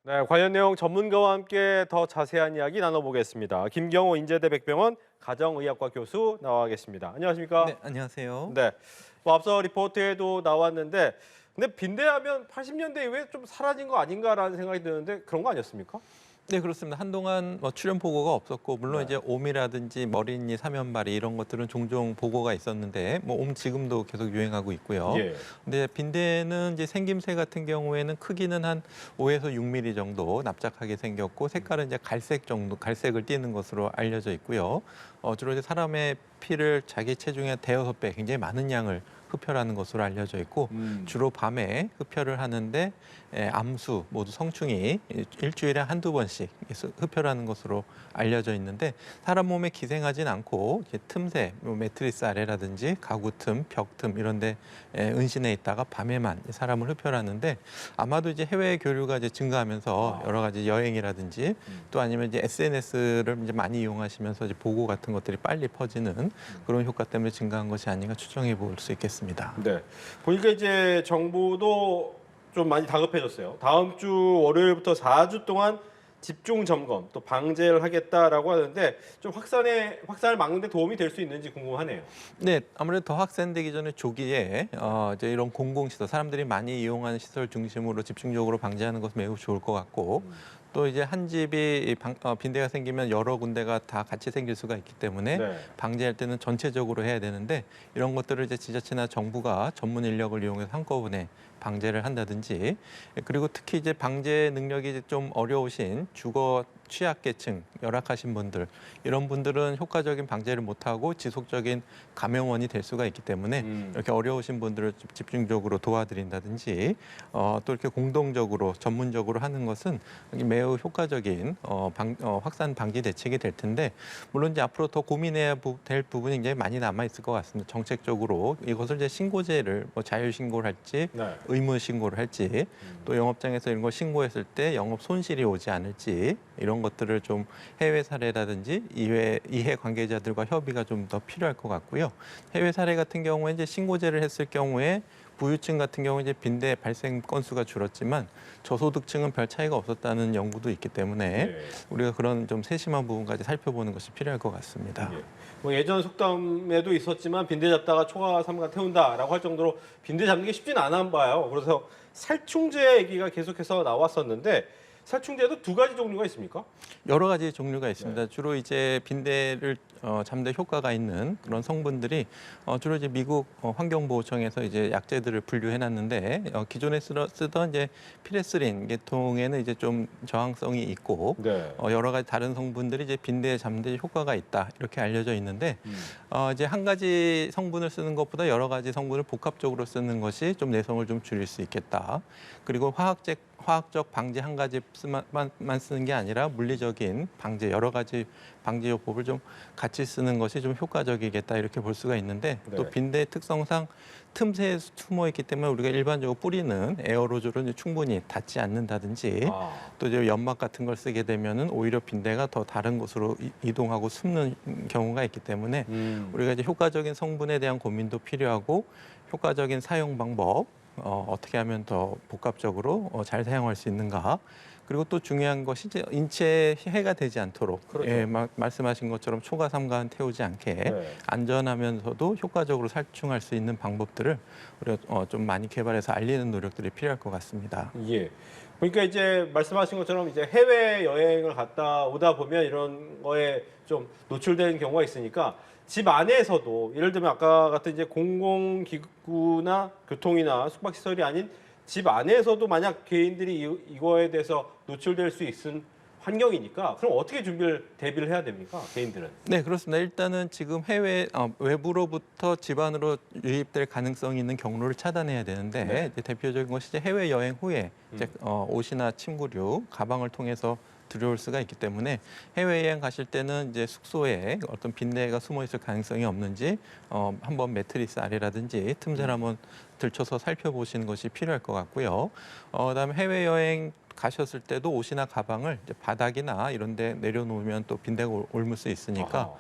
네, 관련 내용 전문가와 함께 더 자세한 이야기 나눠보겠습니다. 김경호 인제대 백병원 가정의학과 교수 나와 계십니다. 안녕하십니까? 네, 안녕하세요. 네, 뭐 앞서 리포트에도 나왔는데 근데 빈대하면 80년대 이후에 좀 사라진 거 아닌가라는 생각이 드는데 그런 거 아니었습니까? 네, 그렇습니다. 한동안 출연 보고가 없었고 물론 네. 이제 옴이라든지 머리니, 사면발이 이런 것들은 종종 보고가 있었는데 옴 지금도 계속 유행하고 있고요. 예. 근데 빈대는 이제 생김새 같은 경우에는 크기는 한 5에서 6mm 정도 납작하게 생겼고 색깔은 이제 갈색 정도, 갈색을 띠는 것으로 알려져 있고요. 주로 이제 사람의 피를 자기 체중의 대여섯 배 굉장히 많은 양을 흡혈하는 것으로 알려져 있고 주로 밤에 흡혈을 하는데 암수 모두 성충이 일주일에 한두 번씩 흡혈하는 것으로 알려져 있는데 사람 몸에 기생하진 않고 이제 틈새, 뭐 매트리스 아래라든지 가구 틈, 벽 틈 이런 데 은신해 있다가 밤에만 사람을 흡혈하는데 아마도 이제 해외 교류가 이제 증가하면서 여러 가지 여행이라든지 또 아니면 이제 SNS를 이제 많이 이용하시면서 이제 보고 같은 것들이 빨리 퍼지는 그런 효과 때문에 증가한 것이 아닌가 추정해 볼 수 있겠습니다. 네. 보니까 이제 정부도 좀 많이 다급해졌어요. 다음 주 월요일부터 4주 동안 집중 점검 또 방제를 하겠다라고 하는데 좀 확산을 막는 데 도움이 될 수 있는지 궁금하네요. 네, 아무래도 더 확산되기 전에 조기에 이제 이런 공공시설, 사람들이 많이 이용하는 시설 중심으로 집중적으로 방지하는 것은 매우 좋을 것 같고 또 이제 한 집이 빈대가 생기면 여러 군데가 다 같이 생길 수가 있기 때문에 네. 방지할 때는 전체적으로 해야 되는데 이런 것들을 이제 지자체나 정부가 전문 인력을 이용해서 한꺼번에 방제를 한다든지 그리고 특히 이제 방제 능력이 좀 어려우신 주거 취약계층, 열악하신 분들 이런 분들은 효과적인 방제를 못하고 지속적인 감염원이 될 수가 있기 때문에 이렇게 어려우신 분들을 집중적으로 도와드린다든지 또 이렇게 공동적으로 전문적으로 하는 것은 매우 효과적인 확산 방지 대책이 될 텐데 물론 이제 앞으로 더 고민해야 될 부분이 굉장히 많이 남아 있을 것 같습니다. 정책적으로 이것을 이제 신고제를 뭐 자율 신고를 할지 네. 의무 신고를 할지 또 영업장에서 이런 걸 신고했을 때 영업 손실이 오지 않을지 이런 것들을 좀 해외 사례라든지 이해 관계자들과 협의가 좀 더 필요할 것 같고요. 해외 사례 같은 경우에 이제 신고제를 했을 경우에 부유층 같은 경우 이제 빈대 발생 건수가 줄었지만 저소득층은 별 차이가 없었다는 연구도 있기 때문에 네. 우리가 그런 좀 세심한 부분까지 살펴보는 것이 필요할 것 같습니다. 예. 뭐 예전 속담에도 있었지만 빈대 잡다가 초가 삼가 태운다라고 할 정도로 빈대 잡는 게 쉽지는 않아 봐요. 그래서 살충제 얘기가 계속해서 나왔었는데 살충제도 두 가지 종류가 있습니까? 여러 가지 종류가 있습니다. 네. 주로 이제 빈대를 잠재 효과가 있는 그런 성분들이 주로 이제 미국 환경보호청에서 이제 약재들을 분류해놨는데 기존에 쓰던 이제 피레스린 계통에는 이제 좀 저항성이 있고 네. 여러 가지 다른 성분들이 이제 빈대 잠재 효과가 있다 이렇게 알려져 있는데 이제 한 가지 성분을 쓰는 것보다 여러 가지 성분을 복합적으로 쓰는 것이 좀 내성을 좀 줄일 수 있겠다. 그리고 화학적 방제 한 가지만 쓰는 게 아니라 물리적인 방제 여러 가지 방제 요법을 좀 같이 쓰는 것이 좀 효과적이겠다 이렇게 볼 수가 있는데 네. 또 빈대의 특성상 틈새에 숨어 있기 때문에 우리가 일반적으로 뿌리는 에어로졸은 충분히 닿지 않는다든지 아. 또 이제 연막 같은 걸 쓰게 되면은 오히려 빈대가 더 다른 곳으로 이동하고 숨는 경우가 있기 때문에 우리가 이제 효과적인 성분에 대한 고민도 필요하고 효과적인 사용 방법 어떻게 하면 더 복합적으로 잘 사용할 수 있는가. 그리고 또 중요한 것이 이제 인체에 해가 되지 않도록 그렇죠. 예, 말씀하신 것처럼 초과 삼가는 태우지 않게 네. 안전하면서도 효과적으로 살충할 수 있는 방법들을 우리가 좀 많이 개발해서 알리는 노력들이 필요할 것 같습니다. 예. 그러니까 이제 말씀하신 것처럼 이제 해외 여행을 갔다 오다 보면 이런 거에 좀 노출되는 경우가 있으니까 집 안에서도 예를 들면 아까 같은 이제 공공기구나 교통이나 숙박시설이 아닌 집 안에서도 만약 개인들이 이거에 대해서 노출될 수 있는 환경이니까 그럼 어떻게 대비를 해야 됩니까? 개인들은. 네, 그렇습니다. 일단은 지금 외부로부터 집 안으로 유입될 가능성이 있는 경로를 차단해야 되는데 네. 이제 대표적인 것이 이제 해외 여행 후에 이제 옷이나 침구류, 가방을 통해서 들어올 수가 있기 때문에 해외여행 가실 때는 이제 숙소에 어떤 빈대가 숨어 있을 가능성이 없는지 한번 매트리스 아래라든지 틈새를 한번 들춰서 살펴보시는 것이 필요할 것 같고요. 그다음에 해외여행 가셨을 때도 옷이나 가방을 이제 바닥이나 이런 데 내려놓으면 또 빈대가 옮을 수 있으니까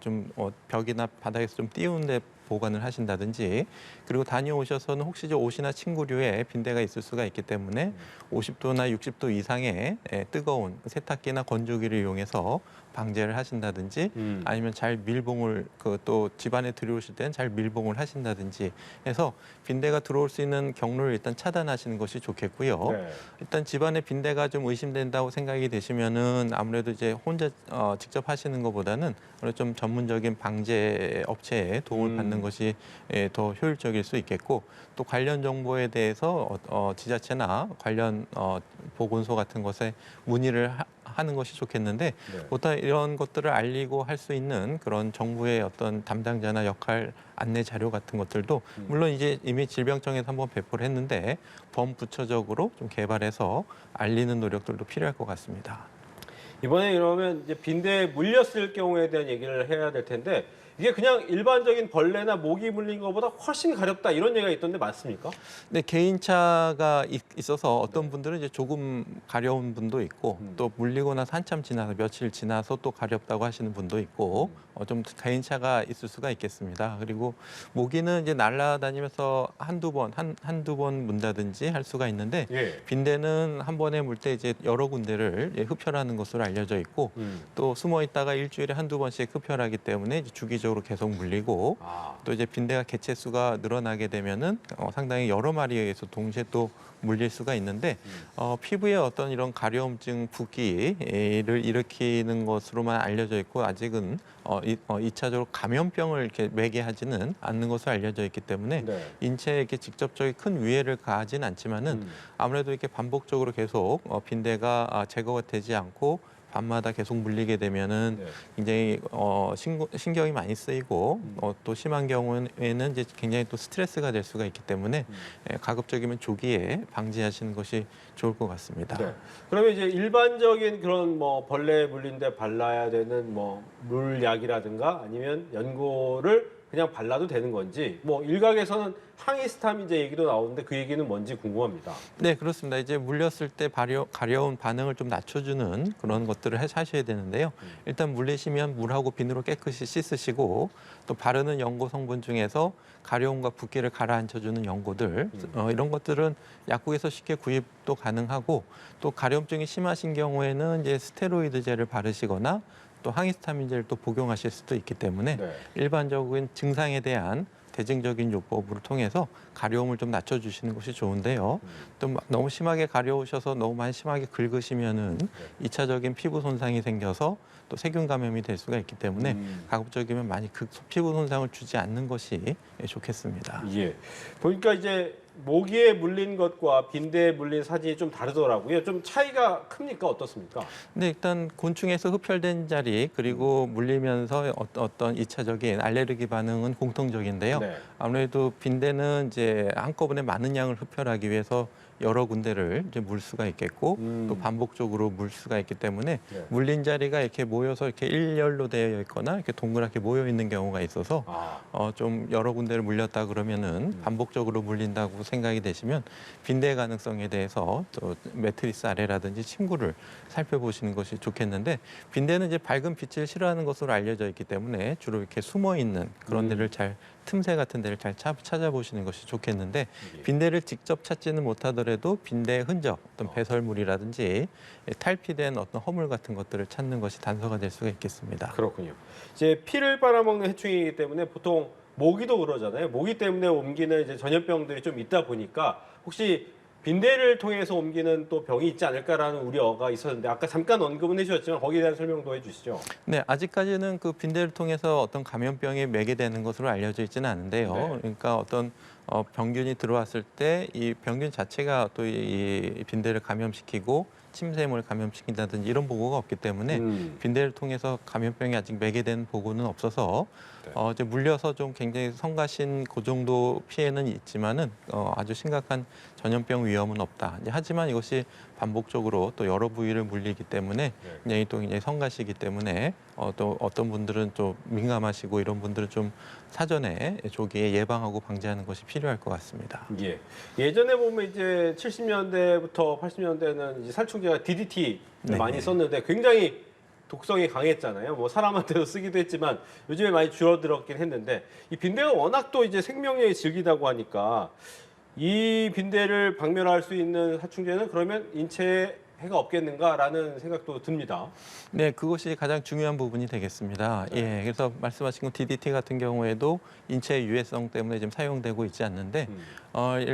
좀 벽이나 바닥에서 좀 띄운 데 보관을 하신다든지 그리고 다녀오셔서는 혹시 저 옷이나 침구류에 빈대가 있을 수가 있기 때문에 50도나 60도 이상의 뜨거운 세탁기나 건조기를 이용해서 방제를 하신다든지 아니면 잘 밀봉을 또 집안에 들여오실 때는 잘 밀봉을 하신다든지 해서 빈대가 들어올 수 있는 경로를 일단 차단하시는 것이 좋겠고요. 네. 일단 집안에 빈대가 좀 의심된다고 생각이 되시면은 아무래도 이제 혼자 직접 하시는 것보다는 좀 전문적인 방제 업체의 도움을 받는 것이 더 효율적일 수 있겠고 또 관련 정보에 대해서 지자체나 관련 보건소 같은 곳에 문의를 하는 것이 좋겠는데 네. 보통 이런 것들을 알리고 할 수 있는 그런 정부의 어떤 담당자나 역할 안내 자료 같은 것들도 물론 이제 이미 질병청에서 한번 배포를 했는데 범부처적으로 좀 개발해서 알리는 노력들도 필요할 것 같습니다. 이번에 이러면 이제 빈대에 물렸을 경우에 대한 얘기를 해야 될 텐데 이게 그냥 일반적인 벌레나 모기 물린 것보다 훨씬 가렵다 이런 얘기가 있던데 맞습니까? 네, 개인차가 있어서 어떤 분들은 이제 조금 가려운 분도 있고 또 물리고 나서 한참 지나서 며칠 지나서 또 가렵다고 하시는 분도 있고 좀 개인차가 있을 수가 있겠습니다. 그리고 모기는 이제 날아다니면서 한두 번 문다든지 할 수가 있는데 예. 빈대는 한 번에 물 때 이제 여러 군데를 흡혈하는 것으로 알려져 있고 또 숨어 있다가 일주일에 한두 번씩 흡혈하기 때문에 이제 주기적으로 계속 물리고 또 이제 빈대가 개체 수가 늘어나게 되면은 상당히 여러 마리에 의해서 동시에 또 물릴 수가 있는데 피부에 어떤 이런 가려움증, 붓기를 일으키는 것으로만 알려져 있고 아직은 2차적으로 감염병을 이렇게 매개하지는 않는 것으로 알려져 있기 때문에 네. 인체에 이렇게 직접적인 큰 위해를 가하진 않지만은 아무래도 이렇게 반복적으로 계속 빈대가 제거가 되지 않고 밤마다 계속 물리게 되면은 네. 굉장히 신경이 많이 쓰이고 또 심한 경우에는 이제 굉장히 또 스트레스가 될 수가 있기 때문에 가급적이면 조기에 방지하시는 것이 좋을 것 같습니다. 네. 그러면 이제 일반적인 그런 뭐 벌레 물린 데 발라야 되는 뭐 물약이라든가 아니면 연고를 그냥 발라도 되는 건지 뭐 일각에서는 항히스타민제 얘기도 나오는데 그 얘기는 뭔지 궁금합니다. 네, 그렇습니다. 이제 물렸을 때 가려운 반응을 좀 낮춰주는 그런 것들을 하셔야 되는데요. 일단 물리시면 물하고 비누로 깨끗이 씻으시고 또 바르는 연고 성분 중에서 가려움과 붓기를 가라앉혀주는 연고들 이런 것들은 약국에서 쉽게 구입도 가능하고 또 가려움증이 심하신 경우에는 이제 스테로이드제를 바르시거나 또 항히스타민제를 또 복용하실 수도 있기 때문에 네. 일반적인 증상에 대한 대증적인 요법을 통해서 가려움을 좀 낮춰주시는 것이 좋은데요. 또 너무 심하게 가려우셔서 너무 많이 심하게 긁으시면은 2차적인 피부 손상이 생겨서 또 세균 감염이 될 수가 있기 때문에 가급적이면 많이 피부 손상을 주지 않는 것이 좋겠습니다. 예. 보니까 이제 모기에 물린 것과 빈대에 물린 사진이 좀 다르더라고요. 좀 차이가 큽니까? 어떻습니까? 근데 일단 곤충에서 흡혈된 자리 그리고 물리면서 어떤 2차적인 알레르기 반응은 공통적인데요. 네. 아무래도 빈대는 이제 한꺼번에 많은 양을 흡혈하기 위해서 여러 군데를 이제 물 수가 있겠고 또 반복적으로 물 수가 있기 때문에 네. 물린 자리가 이렇게 모여서 이렇게 일렬로 되어 있거나 이렇게 동그랗게 모여 있는 경우가 있어서 좀 여러 군데를 물렸다 그러면은 반복적으로 물린다고 생각이 되시면 빈대 가능성에 대해서 또 매트리스 아래라든지 침구를 살펴보시는 것이 좋겠는데 빈대는 이제 밝은 빛을 싫어하는 것으로 알려져 있기 때문에 주로 이렇게 숨어 있는 그런 데를 잘 틈새 같은 데를 잘 찾아보시는 것이 좋겠는데 빈대를 직접 찾지는 못하더라도 빈대의 흔적, 어떤 배설물이라든지 탈피된 어떤 허물 같은 것들을 찾는 것이 단서가 될 수가 있겠습니다. 그렇군요. 이제 피를 빨아먹는 해충이기 때문에 보통 모기도 그러잖아요. 모기 때문에 옮기는 이제 전염병들이 좀 있다 보니까 혹시 빈대를 통해서 옮기는 또 병이 있지 않을까라는 우려가 있었는데 아까 잠깐 언급은 해주셨지만 거기에 대한 설명도 해주시죠. 네, 아직까지는 그 빈대를 통해서 어떤 감염병에 매개되는 것으로 알려져 있지는 않은데요. 네. 그러니까 어떤 병균이 들어왔을 때 이 병균 자체가 또 이 빈대를 감염시키고 침샘을 감염시킨다든지 이런 보고가 없기 때문에 빈대를 통해서 감염병이 아직 매개된 보고는 없어서 이제 물려서 좀 굉장히 성가신 그 정도 피해는 있지만은 아주 심각한 전염병 위험은 없다. 하지만 이것이 반복적으로 또 여러 부위를 물리기 때문에 굉장히 성가시기 때문에 또 어떤 분들은 좀 민감하시고 이런 분들은 좀 사전에 조기에 예방하고 방지하는 것이 필요할 것 같습니다. 예. 예전에 보면 이제 70년대부터 80년대는 이제 살충제가 DDT를 네. 많이 썼는데 굉장히 독성이 강했잖아요. 뭐 사람한테도 쓰기도 했지만 요즘에 많이 줄어들었긴 했는데 이 빈대가 워낙 또 이제 생명력이 질기다고 하니까 이 빈대를 박멸할 수 있는 살충제는 그러면 인체에 해가 없겠는가라는 생각도 듭니다. 네, 그것이 가장 중요한 부분이 되겠습니다. 네. 예, 그래서 말씀하신 건 DDT 같은 경우에도 인체 유해성 때문에 지금 사용되고 있지 않는데,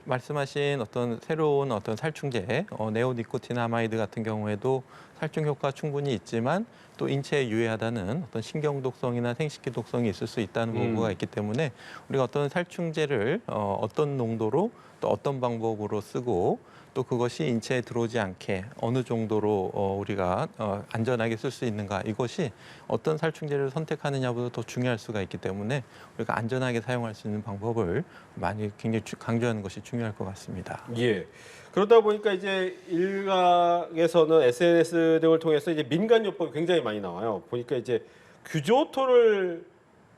말씀하신 어떤 새로운 어떤 살충제, 네오니코틴아마이드 같은 경우에도 살충 효과 충분히 있지만 또 인체에 유해하다는 어떤 신경 독성이나 생식기 독성이 있을 수 있다는 보고가 있기 때문에 우리가 어떤 살충제를 어떤 농도로 또 어떤 방법으로 쓰고 또 그것이 인체에 들어오지 않게 어느 정도로 우리가 안전하게 쓸 수 있는가, 이것이 어떤 살충제를 선택하느냐보다 더 중요할 수가 있기 때문에 우리가 안전하게 사용할 수 있는 방법을 많이 굉장히 강조하는 것이 중요할 것 같습니다. 예. 그러다 보니까 이제 일각에서는 SNS 등을 통해서 이제 민간요법이 굉장히 많이 나와요. 보니까 이제 규조토를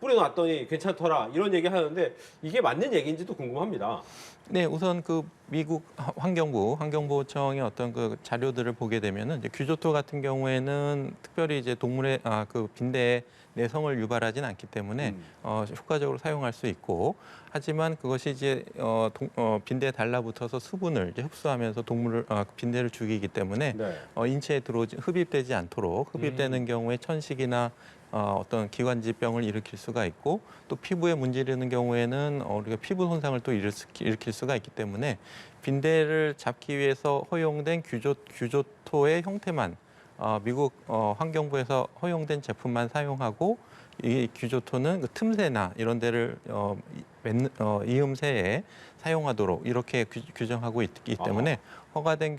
뿌려놨더니 괜찮더라 이런 얘기 하는데 이게 맞는 얘기인지도 궁금합니다. 네, 우선 그 미국 환경보호청의 어떤 그 자료들을 보게 되면은 이제 규조토 같은 경우에는 특별히 이제 동물의 그 빈대의 내성을 유발하진 않기 때문에 효과적으로 사용할 수 있고, 하지만 그것이 이제 빈대에 달라붙어서 수분을 이제 흡수하면서 빈대를 죽이기 때문에 네. 인체에 들어오지 흡입되지 않도록, 흡입되는 경우에 천식이나 어떤 기관지병을 일으킬 수가 있고, 또 피부에 문지르는 경우에는 우리가 피부 손상을 또 일으킬 수가 있기 때문에 빈대를 잡기 위해서 허용된 규조토의 형태만 미국 환경부에서 허용된 제품만 사용하고, 이 규조토는 그 틈새나 이런 데를 이음새에 사용하도록 이렇게 규정하고 있기 때문에 허가된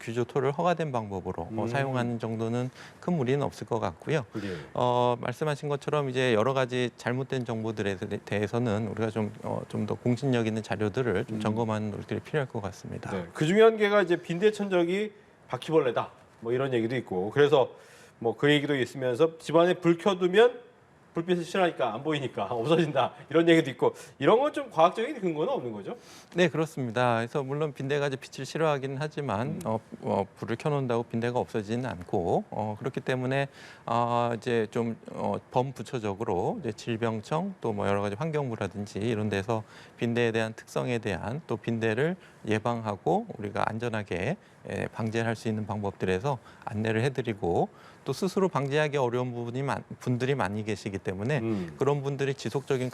규조토를 허가된 방법으로 사용하는 정도는 큰 무리는 없을 것 같고요. 예. 말씀하신 것처럼 이제 여러 가지 잘못된 정보들에 대해서는 우리가 좀 더 공신력 있는 자료들을 좀 점검하는 노력들이 필요할 것 같습니다. 네. 그 중에 한 개가 이제 빈대 천적이 바퀴벌레다. 뭐 이런 얘기도 있고 그래서 뭐 그 얘기도 있으면서 집안에 불 켜두면 불빛을 싫어하니까 안 보이니까 없어진다 이런 얘기도 있고 이런 건 좀 과학적인 근거는 없는 거죠? 네, 그렇습니다. 그래서 물론 빈대가 이제 빛을 싫어하기는 하지만 불을 켜놓는다고 빈대가 없어지지는 않고 그렇기 때문에 이제 좀 범부처적으로 이제 질병청 또 뭐 여러 가지 환경부라든지 이런 데서 빈대에 대한 특성에 대한 또 빈대를 예방하고 우리가 안전하게 방지할 수 있는 방법들에서 안내를 해드리고, 또 스스로 방지하기 어려운 분들이 많이 계시기 때문에 그런 분들이 지속적인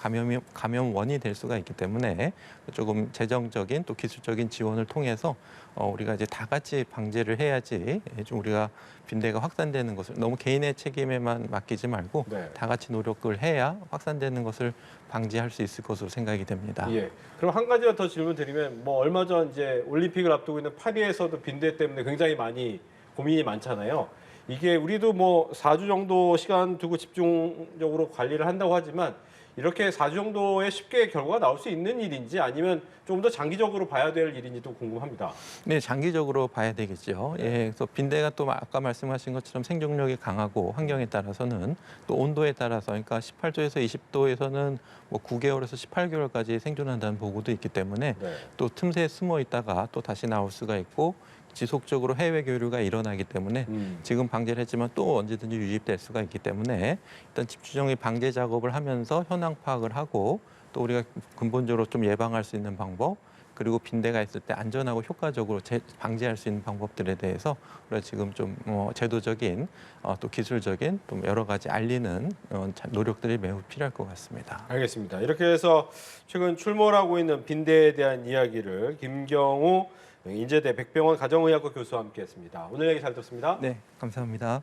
감염원이 될 수가 있기 때문에 조금 재정적인 또 기술적인 지원을 통해서 우리가 이제 다 같이 방제를 해야지 좀 우리가 빈대가 확산되는 것을 너무 개인의 책임에만 맡기지 말고 네. 다 같이 노력을 해야 확산되는 것을 방지할 수 있을 것으로 생각이 됩니다. 예. 그럼 한 가지만 더 질문 드리면 뭐 얼마 전 이제 올림픽을 앞두고 있는 파리에서도 빈대 때문에 굉장히 많이 고민이 많잖아요. 이게 우리도 뭐 4주 정도 시간 두고 집중적으로 관리를 한다고 하지만 이렇게 4주 정도에 쉽게 결과가 나올 수 있는 일인지 아니면 좀 더 장기적으로 봐야 될 일인지도 궁금합니다. 네, 장기적으로 봐야 되겠죠. 예, 그래서 빈대가 또 아까 말씀하신 것처럼 생존력이 강하고 환경에 따라서는 또 온도에 따라서, 그러니까 18도에서 20도에서는 뭐 9개월에서 18개월까지 생존한다는 보고도 있기 때문에 네. 또 틈새에 숨어 있다가 또 다시 나올 수가 있고, 지속적으로 해외 교류가 일어나기 때문에 지금 방제를 했지만 또 언제든지 유입될 수가 있기 때문에 일단 집주정의 방제 작업을 하면서 현황 파악을 하고, 또 우리가 근본적으로 좀 예방할 수 있는 방법, 그리고 빈대가 있을 때 안전하고 효과적으로 방지할 수 있는 방법들에 대해서 우리가 지금 좀 제도적인 또 기술적인 또 여러 가지 알리는 노력들이 매우 필요할 것 같습니다. 알겠습니다. 이렇게 해서 최근 출몰하고 있는 빈대에 대한 이야기를 김경우 인제대 백병원 가정의학과 교수와 함께했습니다. 오늘 얘기 잘 듣습니다. 네, 감사합니다.